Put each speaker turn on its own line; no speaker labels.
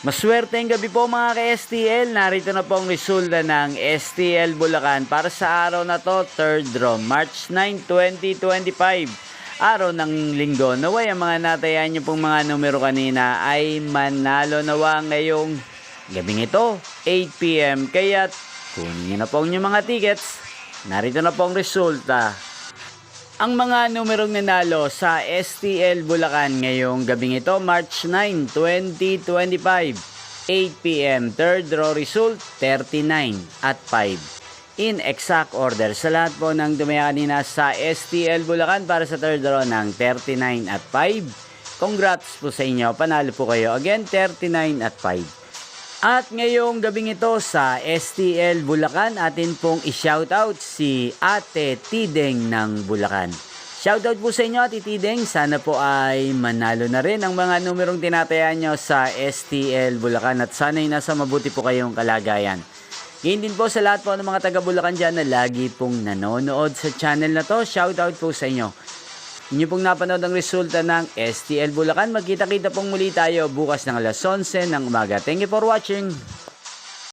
Maswerteng gabi po mga ka-STL. Narito na po ang resulta ng STL Bulacan para sa araw na to, 3rd draw, March 9, 2025. Araw ng linggo. Naway ang mga natayan nyo pong mga numero kanina ay manalo nawa ngayong gabing ito, 8 PM. Kaya kunin nyo na po ang inyong mga tickets. Narito na po ang resulta. Ang mga numerong nanalo sa STL Bulacan ngayong gabing ito, March 9, 2025, 8 PM, third draw result, 39 at 5. In exact order, sa lahat po ng dumaya kanina sa STL Bulacan para sa third draw ng 39 at 5. Congrats po sa inyo, panalo po kayo. Again, 39 at 5. At ngayong gabing ito sa STL Bulacan, atin pong i-shoutout si Ate Tideng ng Bulacan. Shoutout po sa inyo Ate Tideng, sana po ay manalo na rin ang mga numerong tinatayan nyo sa STL Bulacan at sana'y nasa mabuti po kayong kalagayan. Ngayon din po sa lahat po ng mga taga Bulacan dyan na lagi pong nanonood sa channel na to, shoutout po sa inyo. Inyo pong napanood ang resulta ng STL Bulacan. Magkita-kita pong muli tayo bukas ng alas 11 ng umaga. Thank you for watching.